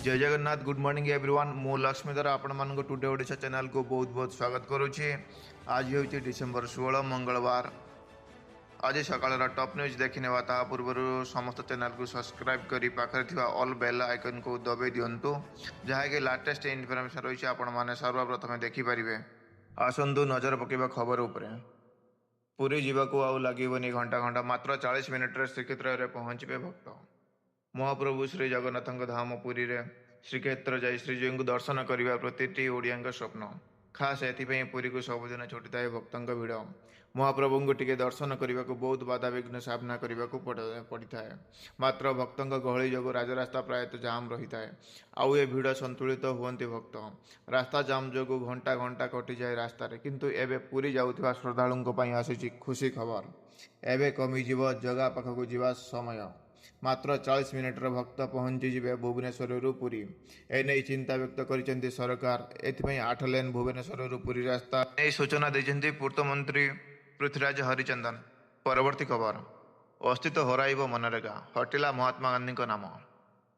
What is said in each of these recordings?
जय Jagannath good morning everyone मु लक्ष्मीधर आपण मानक टुडे ओडिशा चैनल को बहुत बहुत स्वागत करुच्ची। आज हूँ डिसेम्बर 16 मंगलवार। आज सकाल टॉप न्यूज देखने ता पूर्व समस्त चैनल को सब्सक्राइब कर पाखे ऑल बेल आइकन को दबाई दिंतु जहाँकि लाटेस्ट इनफर्मेशन रही आपण मैंने सर्वप्रथम देखिपारे। आसतु नजर पकेबा खबर उपरे। पुरी जावाक आउ लगे घंटा घंटा मात्र 40 मिनिट्रे श्रीक्षेत्र में पहुँचे भक्त। महाप्रभु श्री जगन्नाथ धाम पुरी रे श्रीक्षेत्र जाई श्रीजी को दर्शन करने प्रतिटी ओडिया स्वप्न। खास एथपाई पुरी को सबुदिन छुटी थाए भक्तों भिड़। महाप्रभु को टिके दर्शन करने को बहुत बाधाविघ्न सामना करने को पड़ी थाए। मात्र भक्तों गहली जो राजरास्ता प्रायतः जाम रही थाए। आउ ए भिड़ संतुलित हुंती भक्त। रास्ता जाम जो घंटा घंटा कटि जाए रास्तार किंतु एबे पुरी जाउथिबा श्रद्धालुओं पर आसी खुशी खबर। एबे कमिजिव जगह पाखक जीवा समय। मात्र 40 मिनिट्र भक्त पहुँचीजे भुवनेश्वर पुरी। एने चिंता व्यक्त कर सरकार। एथपाई 8 लेन भुवनेश्वर पुरी रास्ता नहीं सूचना देते पूर्त मंत्री पृथ्वीराज हरिचंदन। परवर्ती खबर। अस्तित्व हराइब मनरेगा हटिला महात्मा गांधी नाम।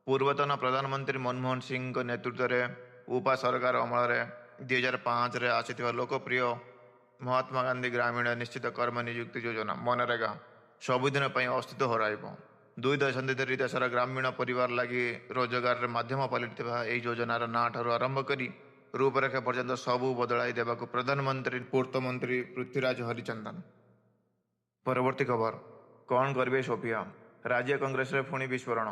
पूर्वतन प्रधानमंत्री मनमोहन सिंह नेतृत्व में उपा सरकार अमल 2005 आसी लोकप्रिय महात्मा गांधी ग्रामीण निश्चित कर्म नियुक्ति योजना मनरेगा सबुदिन अस्तित्व हराइब। 2 दशंधि धरी देशर ग्रामीण परिवार लगी रोजगार मध्यम पलटिता यह योजनार ना ठार आरंभ कर रूपरेखा पर्यंत सबू बदलाई देवा प्रधानमंत्री पूर्त मंत्री पृथ्वीराज हरिचंदन। परवर्ती खबर। कौन करेंगे सोफिया राज्य कांग्रेस रे पुणी विस्फोरण।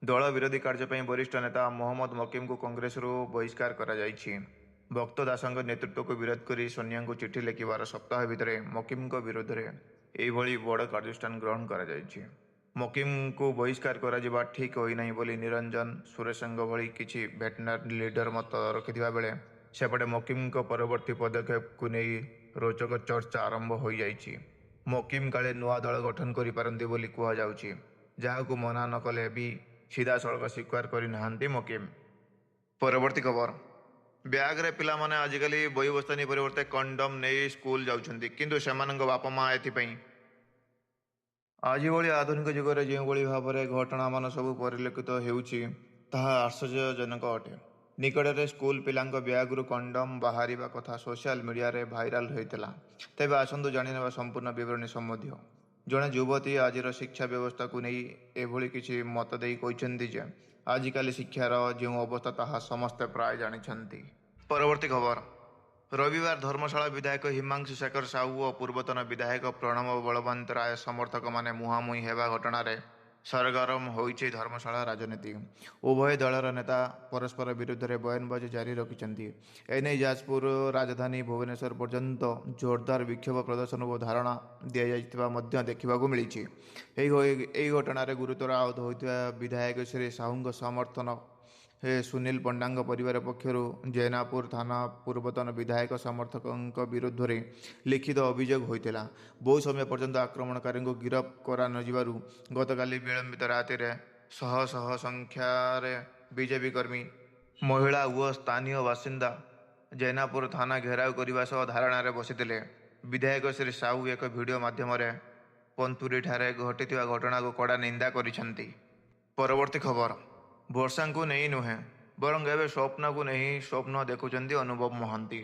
दल विरोधी कार्य वरिष्ठ नेता मोहम्मद मकीम को कांग्रेस बहिष्कार करा जायछि। भक्त दास नेतृत्व को विरोध कर सोनिया को चिठी लिखार सप्ताह भितर मकीम विरोध में यह बड़ कार्यानुष्ठान ग्रहण करा जायछि। मकीम को बहिष्कार करा ठीक होना बोली निरंजन सुरेश भली किसी भेटनारी लीडर मत रखिथिबा बेले सेपटे मकीम परवर्ती पदक्षेप को नहीं रोचक चर्चा आरंभ हो जाइछि। मकीम काले नुआ दल गठन करि पारंती बोली कहा जाउछि जहाकु मना न कले भी सीधा सड़क स्वीकार करि मकीम। परवर्ती खबर। ब्याग रे पिला माने आजिकली बही बस्तानी परिवर्ते कंडम नहीं स्कूल जाउछन्ति किंतु सेमानंग बापा माँ एथिपई आज भली आधुनिक जुगरे जो भाव में घटना मान सब परिलक्षित होउछि ताहा आश्चर्यजनक अटे। निकटरे स्कूल पिलांक ब्यागरु कंडम बाहर कथा सोशल मीडिया रे भाइराल होता। तेबे आसतु जानिनेबा संपूर्ण विवरणी सम्बन्धी। जड़े युवती आज शिक्षा व्यवस्था को नहीं एभली किसी मत दे कहते जे आजिकल शिक्षार जो अवस्था ताहा समस्ते प्राय जानिछन्ति। परवर्ती खबर। रविवार धर्मशाला विधायक हिमांशु शेखर साहू और पूर्वतन विधायक प्रणव बलवंत राय समर्थक माने मुहांमुही हेबा घटना सरगरम होइछि धर्मशाला राजनीति। उभय दलर नेता परस्पर विरुद्ध में बयानबाजी जारी रखिछन्ति। एने जाजपुर राजधानी भुवनेश्वर पर्यंत जोरदार विक्षोभ प्रदर्शन और धारणा दि जाइथिबा देखा मिली। घटना गुरुतर आहत होइथिबा विधायक श्री साहू समर्थन सुनील पंडा परिवार पक्षर जैनापुर थाना पूर्वतन विधायक समर्थक विरुद्ध में लिखित अभियोग होता। बहु समय पर्यंत आक्रमणकारी को गिरफ्त करा न जिबारु गतकाली विलंबित राति शह शह संख्यार बीजेपी कर्मी महिला और स्थानीय बासिंदा जैनापुर थाना घेराव करने सह धारणा बसिथिले। विधायक श्री साहू एक वीडियो माध्यम पंतुरी ठारे घटिथिबा घटना को कड़ा निंदा करिसेंति। परवर्ती खबर। वर्षा को नहीं नुहे बरं एवं स्वप्न को नहीं स्वप्न देखुंट अनुभव महांती।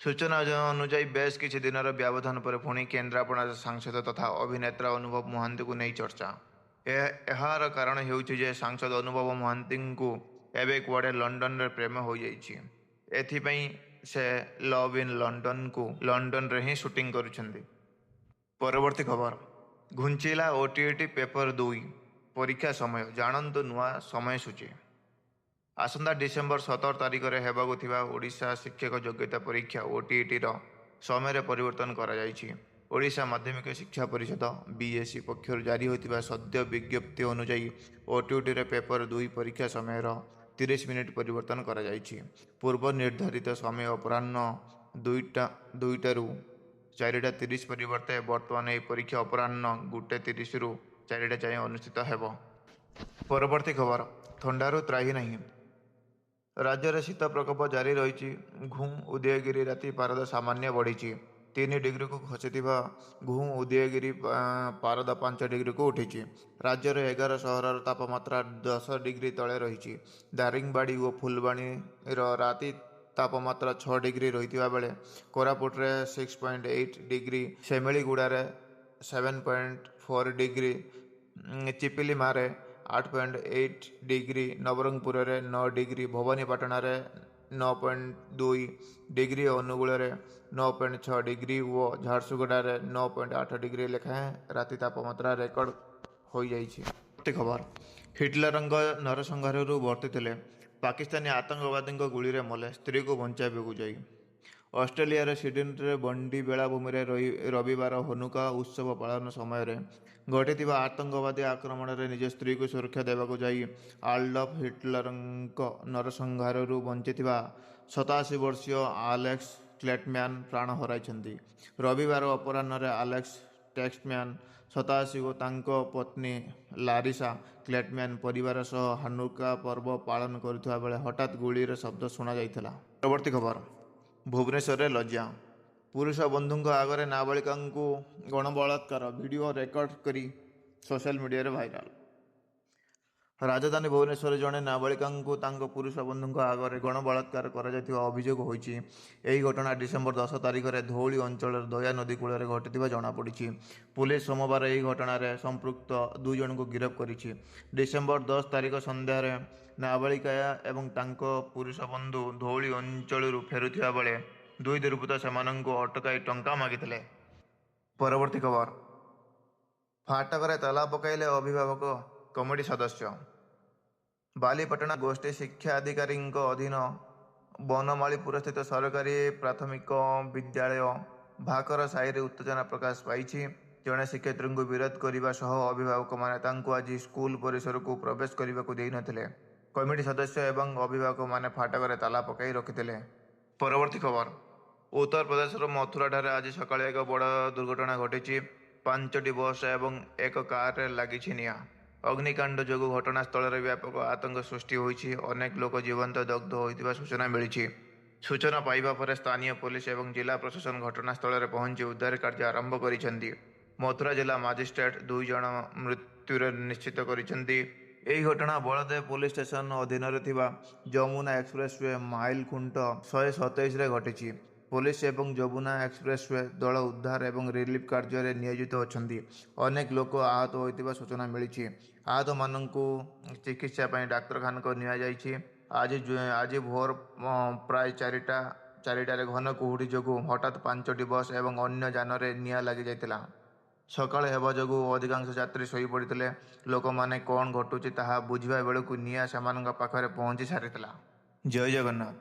सूचना अनुजाई बेस किसी दिन व्यवधान पर पुणी केन्द्रापड़ा सांसद तथा अभिनेता अनुभव महांती को नहीं चर्चा। यार कारण होउछि सांसद अनुभव महांती को एवं कुआडे लंडन रे प्रेम हो जाइछि। एथिपई से लव इन लंडन को लंडन रे ही शूटिंग करुछन्ति। परवर्ती खबर। घुंचिला ओटीईटी पेपर 2 परीक्षा समय जानतु नुआ समय सूची। आसंता डिसेम्बर 17 तारिख में हेबाकु थिबा ओडिशा शिक्षक योग्यता परीक्षा ओटीईटी समय परिवर्तन करा जायछि। ओडिशा माध्यमिक शिक्षा परिषद बीएसई पक्षर जारी होइतिबा सद्य विज्ञप्ति अनुसार ओटीईटी रे पेपर 2 परीक्षा समय 30 मिनिट परिवर्तन करा जायछि। पूर्व निर्धारित समय अपराह्न 2टारू 4:30 परिवर्ते वर्तमान यह परीक्षा अपराह्न 1:30 रु 4टा जाए अनुष्ठित हेब। परवर्ती खबर। थंडारू त्राही नहीं राज्य में शीत प्रकोप जारी रही। घुम उदयगिरी राति पारद सामान्य बढ़ी। 3 ଡିଗ୍ରୀକୁ ଖସିଥିବା ଘୁଁ ଉଦୟଗିରି ପାରଦ 5 ଡିଗ୍ରୀକୁ ଉଠିଛି। ରାଜ୍ୟର 11 ସହରର ତାପମାତ୍ରା 10 ଡିଗ୍ରୀ ତଳେ ରହିଛି। ଦାରିଙ୍ଗବାଡ଼ି ଓ ଫୁଲବାଣୀର ରାତି ତାପମାତ୍ରା 6 ଡିଗ୍ରୀ ରହିଥିବା ବେଳେ କୋରାପୁଟରେ 6.8 ଡିଗ୍ରୀ, ସେମିଳିଗୁଡ଼ାରେ 7.4 ଡିଗ୍ରୀ, ଚିପିଲିମାରେ 8.8 ଡିଗ୍ରୀ, ନବରଙ୍ଗପୁରରେ 9 ଡିଗ୍ରୀ, ଭବାନୀପାଟଣାରେ 9.2 ଡିଗ୍ରୀ, ଅନୁଗୁଳରେ 9.6 ଡିଗ୍ରୀ ଓ ଝାରସୁଗୁଡ଼ାରେ 9.8 ଡିଗ୍ରୀ ଲେଖାଏଁ ରାତି ତାପମାତ୍ରା ରେକର୍ଡ ହୋଇଯାଇଛି। ଖବର ହିଟଲରଙ୍କ ନରସଂହାରରୁ ବର୍ତ୍ତିଥିଲେ ପାକିସ୍ତାନୀ ଆତଙ୍କବାଦୀଙ୍କ ଗୁଳିରେ ମଲେ ସ୍ତ୍ରୀକୁ ବଞ୍ଚାଇବାକୁ ଯାଇ। ଅଷ୍ଟ୍ରେଲିଆର ସିଡନୀରେ ବଣ୍ଡି ବେଳାଭୂମିରେ ରବିବାର ହନୁକା ଉତ୍ସବ ପାଳନ ସମୟରେ ଘଟିଥିବା ଆତଙ୍କବାଦୀ ଆକ୍ରମଣରେ ନିଜ ସ୍ତ୍ରୀକୁ ସୁରକ୍ଷା ଦେବାକୁ ଯାଇ ଆଡଲଫ ହିଟଲରଙ୍କ ନରସଂହାରରୁ ବଞ୍ଚିଥିବା 87 ବର୍ଷୀୟ ଆଲେକ୍ସ କ୍ଲେଟମ୍ୟାନ ପ୍ରାଣ ହରାଇଛନ୍ତି। ରବିବାର ଅପରାହ୍ନରେ ଆଲେକ୍ସ କ୍ଲେଟମ୍ୟାନ 87 ଓ ତାଙ୍କ ପତ୍ନୀ ଲାରିସା କ୍ଲେଟମ୍ୟାନ ପରିବାର ସହ ହାନୁକା ପର୍ବ ପାଳନ କରୁଥିବା ବେଳେ ହଠାତ୍ ଗୁଳିର ଶବ୍ଦ ଶୁଣାଯାଇଥିଲା। ପରବର୍ତ୍ତୀ ଖବର ଭୁବନେଶ୍ୱରରେ ଲଜ୍ଜା, ପୁରୁଷ ବନ୍ଧୁଙ୍କ ଆଗରେ ନାବାଳିକାଙ୍କୁ ଗଣବଳାତ୍କାର, ଭିଡ଼ିଓ ରେକର୍ଡ କରି ସୋସିଆଲ ମିଡ଼ିଆରେ ଭାଇରାଲ। ରାଜଧାନୀ ଭୁବନେଶ୍ୱରରେ ଜଣେ ନାବାଳିକାଙ୍କୁ ତାଙ୍କ ପୁରୁଷ ବନ୍ଧୁଙ୍କ ଆଗରେ ଗଣବଳାତ୍କାର କରାଯାଇଥିବା ଅଭିଯୋଗ ହୋଇଛି। ଏହି ଘଟଣା ଡିସେମ୍ବର 10 ତାରିଖରେ ଧଉଳି ଅଞ୍ଚଳର ଦୟା ନଦୀ କୂଳରେ ଘଟିଥିବା ଜଣାପଡ଼ିଛି। ପୁଲିସ ସୋମବାର ଏହି ଘଟଣାରେ ସମ୍ପୃକ୍ତ 2 ଜଣଙ୍କୁ ଗିରଫ କରିଛି। ଡିସେମ୍ବର 10 ତାରିଖ ସନ୍ଧ୍ୟାରେ ନାବାଳିକା ଏବଂ ତାଙ୍କ ପୁରୁଷ ବନ୍ଧୁ ଧଉଳି ଅଞ୍ଚଳରୁ ଫେରୁଥିବା ବେଳେ 2 ଦୁର୍ବୃତ୍ତ ସେମାନଙ୍କୁ ଅଟକାଇ ଟଙ୍କା ମାଗିଥିଲେ। ପରବର୍ତ୍ତୀ ଖବର ଫାଟକରେ ତାଲା ପକାଇଲେ ଅଭିଭାବକ କମିଟି ସଦସ୍ୟ। ବାଲିପାଟଣା ଗୋଷ୍ଠୀ ଶିକ୍ଷାଧିକାରୀଙ୍କ ଅଧୀନ ବନମାଳୀପୁରସ୍ଥିତ ସରକାରୀ ପ୍ରାଥମିକ ବିଦ୍ୟାଳୟ ଭାକର ସାହିରେ ଉତ୍ତେଜନା ପ୍ରକାଶ ପାଇଛି। ଜଣେ ଶିକ୍ଷୟିତ୍ରୀଙ୍କୁ ବିରୋଧ କରିବା ସହ ଅଭିଭାବକମାନେ ତାଙ୍କୁ ଆଜି ସ୍କୁଲ ପରିସରକୁ ପ୍ରବେଶ କରିବାକୁ ଦେଇନଥିଲେ। କମିଟି ସଦସ୍ୟ ଏବଂ ଅଭିଭାବକମାନେ ଫାଟକରେ ତାଲା ପକାଇ ରଖିଥିଲେ। ପରବର୍ତ୍ତୀ ଖବର ଉତ୍ତରପ୍ରଦେଶର ମଥୁରାଠାରେ ଆଜି ସକାଳେ ଏକ ବଡ଼ ଦୁର୍ଘଟଣା ଘଟିଛି। 5ଟି ବସ୍ ଏବଂ ଏକ କାରରେ ଲାଗିଛି ନିଆଁ। ଅଗ୍ନିକାଣ୍ଡ ଯୋଗୁଁ ଘଟଣାସ୍ଥଳରେ ବ୍ୟାପକ ଆତଙ୍କ ସୃଷ୍ଟି ହୋଇଛି। ଅନେକ ଲୋକ ଜୀବନ୍ତ ଦଗ୍ଧ ହୋଇଥିବା ସୂଚନା ମିଳିଛି। ସୂଚନା ପାଇବା ପରେ ସ୍ଥାନୀୟ ପୋଲିସ ଏବଂ ଜିଲ୍ଲା ପ୍ରଶାସନ ଘଟଣାସ୍ଥଳରେ ପହଞ୍ଚି ଉଦ୍ଧାର କାର୍ଯ୍ୟ ଆରମ୍ଭ କରିଛନ୍ତି। ମଥୁରା ଜିଲ୍ଲା ମାଜିଷ୍ଟ୍ରେଟ୍ 2 ଜଣ ମୃତ୍ୟୁର ନିଶ୍ଚିତ କରିଛନ୍ତି। ଏହି ଘଟଣା ବଳଦେବ ପୋଲିସ ଷ୍ଟେସନ ଅଧୀନରେ ଥିବା ଯମୁନା ଏକ୍ସପ୍ରେସୱେ ମାଇଲ ଖୁଣ୍ଟ 127ରେ ଘଟିଛି। ପୋଲିସ ଏବଂ ଯମୁନା ଏକ୍ସପ୍ରେସୱେ ଦଳ ଉଦ୍ଧାର ଏବଂ ରିଲିଫ କାର୍ଯ୍ୟରେ ନିୟୋଜିତ ଅଛନ୍ତି। ଅନେକ ଲୋକ ଆହତ ହୋଇଥିବା ସୂଚନା ମିଳିଛି। ଆହତମାନଙ୍କୁ ଚିକିତ୍ସା ପାଇଁ ଡାକ୍ତରଖାନାକୁ ନିଆଯାଇଛି। ଆଜି ଭୋର ପ୍ରାୟ 4ଟାରେ ଘନ କୁହୁଡ଼ି ଯୋଗୁଁ ହଠାତ୍ 5ଟି ବସ୍ ଏବଂ ଅନ୍ୟ ଯାନରେ ନିଆଁ ଲାଗିଯାଇଥିଲା। ସକାଳ ହେବା ଯୋଗୁଁ ଅଧିକାଂଶ ଯାତ୍ରୀ ଶୋଇପଡ଼ିଥିଲେ। ଲୋକମାନେ କ'ଣ ଘଟୁଛି ତାହା ବୁଝିବା ବେଳକୁ ନିଆଁ ସେମାନଙ୍କ ପାଖରେ ପହଞ୍ଚି ସାରିଥିଲା। ଜୟ ଜଗନ୍ନାଥ।